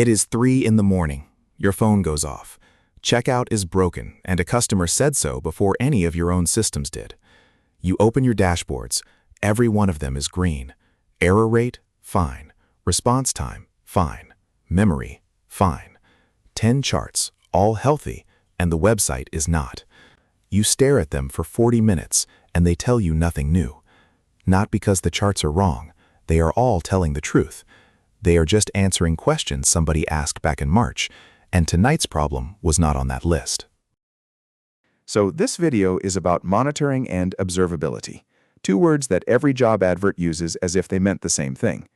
It is 3 in the morning. Your phone goes off. Checkout is broken, and a customer said so before any of your own systems did. You open your dashboards. Every one of them is green. Error rate, fine. Response time, fine. Memory, fine. 10 charts, all healthy, and the website is not. You stare at them for 40 minutes, and they tell you nothing new. Not because the charts are wrong. They are all telling the truth. They are just answering questions somebody asked back in March, and tonight's problem was not on that list. So this video is about monitoring and observability, two words that every job advert uses as if they meant the same thing.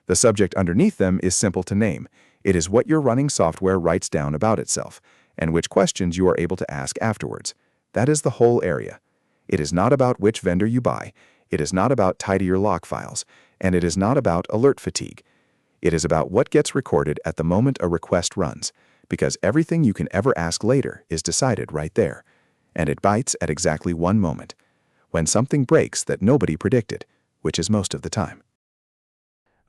The subject underneath them is simple to name. It is what your running software writes down about itself, and which questions you are able to ask afterwards. That is the whole area. It is not about which vendor you buy. It is not about tidier log files, and it is not about alert fatigue. It is about what gets recorded at the moment a request runs, because everything you can ever ask later is decided right there. And it bites at exactly one moment, when something breaks that nobody predicted, which is most of the time.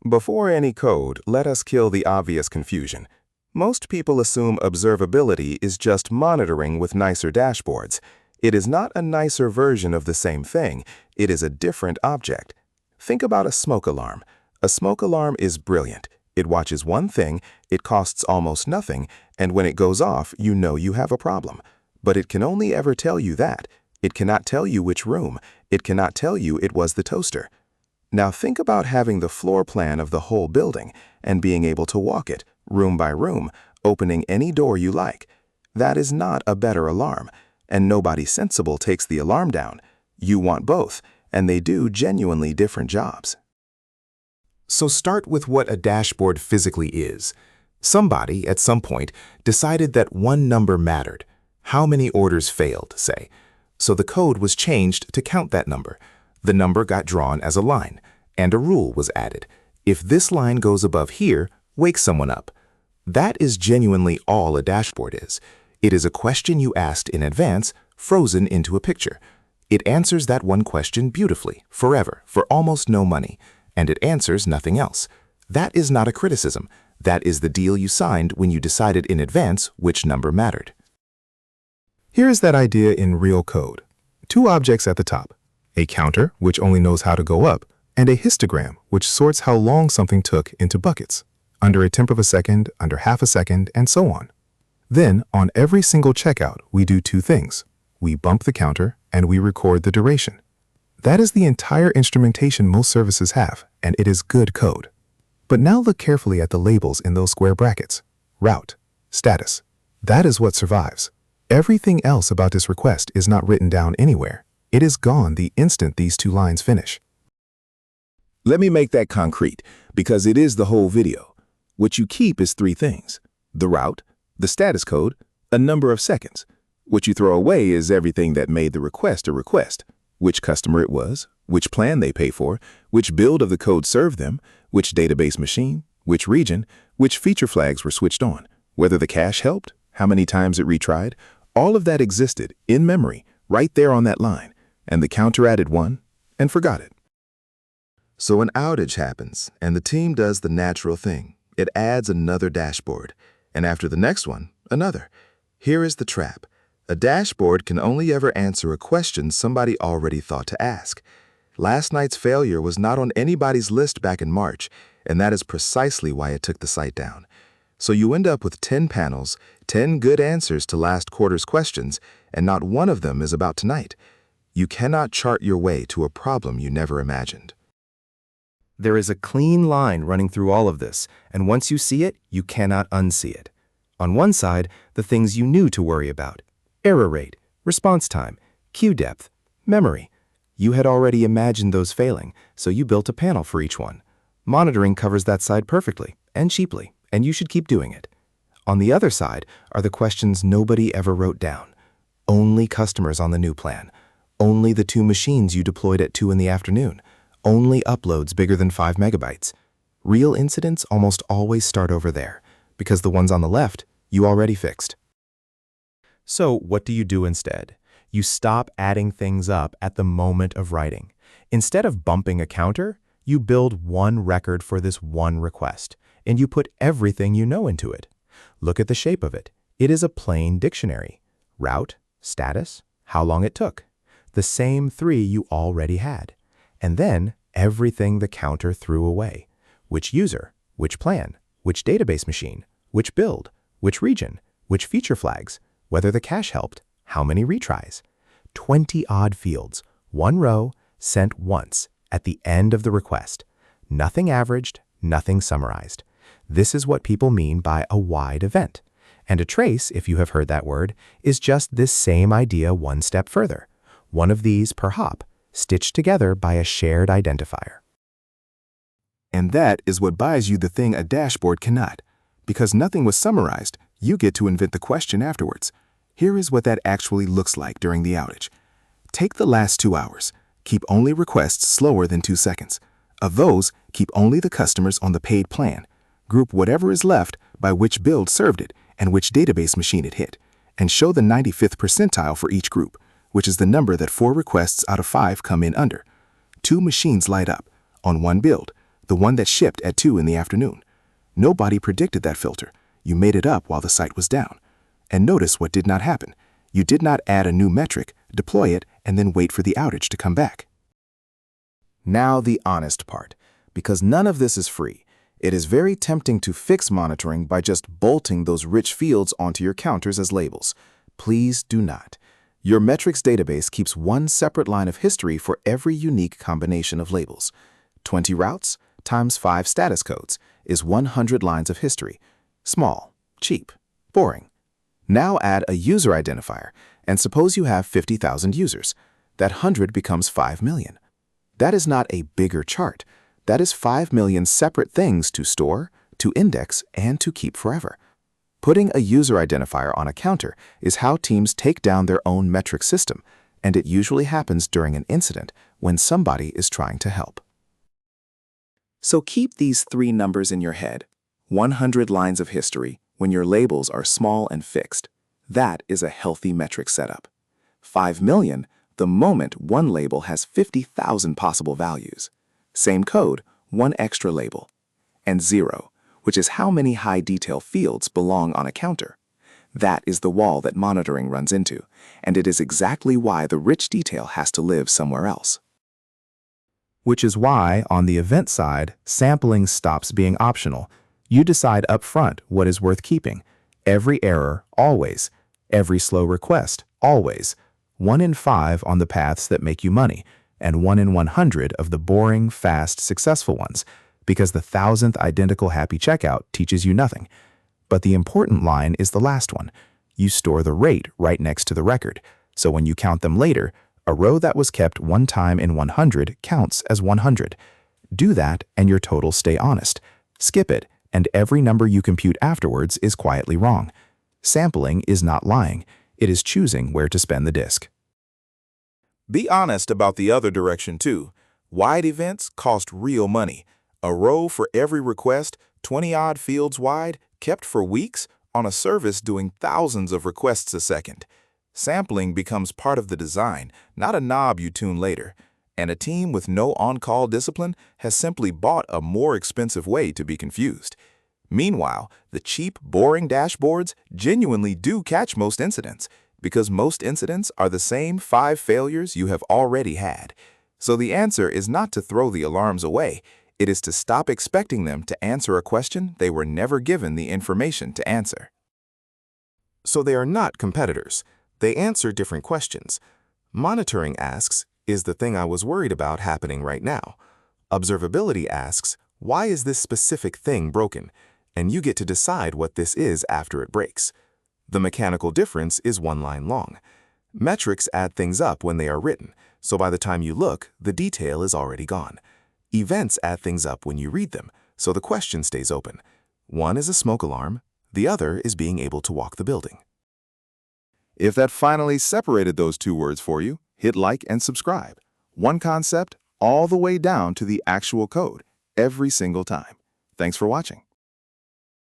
Before any code, let us kill the obvious confusion. Most people assume observability is just monitoring with nicer dashboards. It is not a nicer version of the same thing. It is a different object. Think about a smoke alarm. A smoke alarm is brilliant. It watches one thing, it costs almost nothing, and when it goes off, you know you have a problem. But it can only ever tell you that. It cannot tell you which room. It cannot tell you it was the toaster. Now think about having the floor plan of the whole building and being able to walk it, room by room, opening any door you like. That is not a better alarm, and nobody sensible takes the alarm down. You want both, and they do genuinely different jobs. So start with what a dashboard physically is. Somebody, at some point, decided that one number mattered. How many orders failed, say. So the code was changed to count that number. The number got drawn as a line, and a rule was added. If this line goes above here, wake someone up. That is genuinely all a dashboard is. It is a question you asked in advance, frozen into a picture. It answers that one question beautifully, forever, for almost no money, and it answers nothing else. That is not a criticism. That is the deal you signed when you decided in advance which number mattered. Here is that idea in real code. Two objects at the top. A counter, which only knows how to go up, and a histogram, which sorts how long something took into buckets, under a tenth of a second, under half a second, and so on. Then, on every single checkout, we do two things. We bump the counter, and we record the duration. That is the entire instrumentation most services have, and it is good code. But now look carefully at the labels in those square brackets. Route, status. That is what survives. Everything else about this request is not written down anywhere. It is gone the instant these two lines finish. Let me make that concrete, because it is the whole video. What you keep is three things: the route, the status code, a number of seconds. What you throw away is everything that made the request a request: which customer it was, which plan they pay for, which build of the code served them, which database machine, which region, which feature flags were switched on, whether the cache helped, how many times it retried. All of that existed in memory, right there on that line, and the counter added one and forgot it. So an outage happens, and the team does the natural thing. It adds another dashboard, and after the next one, another. Here is the trap. A dashboard can only ever answer a question somebody already thought to ask. Last night's failure was not on anybody's list back in March, and that is precisely why it took the site down. So you end up with 10 panels, 10 good answers to last quarter's questions, and not one of them is about tonight. You cannot chart your way to a problem you never imagined. There is a clean line running through all of this, and once you see it, you cannot unsee it. On one side, the things you knew to worry about: error rate, response time, queue depth, memory. You had already imagined those failing, so you built a panel for each one. Monitoring covers that side perfectly and cheaply, and you should keep doing it. On the other side are the questions nobody ever wrote down. Only customers on the new plan. Only the 2 machines you deployed at 2 in the afternoon. Only uploads bigger than 5 megabytes. Real incidents almost always start over there, because the ones on the left you already fixed. So what do you do instead? You stop adding things up at the moment of writing. Instead of bumping a counter, you build one record for this one request. and you put everything you know into it. Look at the shape of it. It is a plain dictionary. Route, status, how long it took. The same three you already had. And then everything the counter threw away. Which user, which plan, which database machine, which build, which region, which feature flags, whether the cache helped, how many retries. 20-odd fields, one row, sent once, at the end of the request. Nothing averaged, nothing summarized. This is what people mean by a wide event. And a trace, if you have heard that word, is just this same idea one step further. One of these per hop, stitched together by a shared identifier. And that is what buys you the thing a dashboard cannot. Because nothing was summarized, you get to invent the question afterwards. Here is what that actually looks like during the outage. Take the last 2 hours. Keep only requests slower than 2 seconds. Of those, keep only the customers on the paid plan. Group whatever is left by which build served it and which database machine it hit. And show the 95th percentile for each group, which is the number that 4 requests out of 5 come in under. 2 machines light up on one build, the one that shipped at 2 in the afternoon. Nobody predicted that filter. You made it up while the site was down. And notice what did not happen. You did not add a new metric, deploy it, and then wait for the outage to come back. Now the honest part, because none of this is free. It is very tempting to fix monitoring by just bolting those rich fields onto your counters as labels. Please do not. Your metrics database keeps one separate line of history for every unique combination of labels. 20 routes times 5 status codes is 100 lines of history. Small, cheap, boring. Now add a user identifier, and suppose you have 50,000 users. That 100 becomes 5 million. That is not a bigger chart. That is 5 million separate things to store, to index, and to keep forever. Putting a user identifier on a counter is how teams take down their own metric system, and it usually happens during an incident when somebody is trying to help. So keep these 3 numbers in your head. 100 lines of history when your labels are small and fixed. That is a healthy metric setup. 5 million the moment one label has 50,000 possible values. Same code, one extra label. And 0, which is how many high-detail fields belong on a counter. That is the wall that monitoring runs into, and it is exactly why the rich detail has to live somewhere else. Which is why, on the event side, sampling stops being optional. You decide up front what is worth keeping. Every error, always. Every slow request, always. 1 in 5 on the paths that make you money, and 1 in 100 of the boring, fast, successful ones, because the 1,000th identical happy checkout teaches you nothing. But the important line is the last one. You store the rate right next to the record, so when you count them later, a row that was kept one time in 100 counts as 100. Do that and your totals stay honest. Skip it, and every number you compute afterwards is quietly wrong. Sampling is not lying. It is choosing where to spend the disk. Be honest about the other direction too. Wide events cost real money. A row for every request, 20-odd fields wide, kept for weeks, on a service doing thousands of requests a second. Sampling becomes part of the design, not a knob you tune later. And a team with no on-call discipline has simply bought a more expensive way to be confused. Meanwhile, the cheap, boring dashboards genuinely do catch most incidents, because most incidents are the same 5 failures you have already had. So the answer is not to throw the alarms away. It is to stop expecting them to answer a question they were never given the information to answer. So they are not competitors. They answer different questions. Monitoring asks, is the thing I was worried about happening right now? Observability asks, why is this specific thing broken? And you get to decide what this is after it breaks. The mechanical difference is 1 line long. Metrics add things up when they are written, so by the time you look, the detail is already gone. Events add things up when you read them, so the question stays open. One is a smoke alarm, the other is being able to walk the building. If that finally separated those 2 words for you, hit like and subscribe. One concept all the way down to the actual code, every single time. Thanks for watching.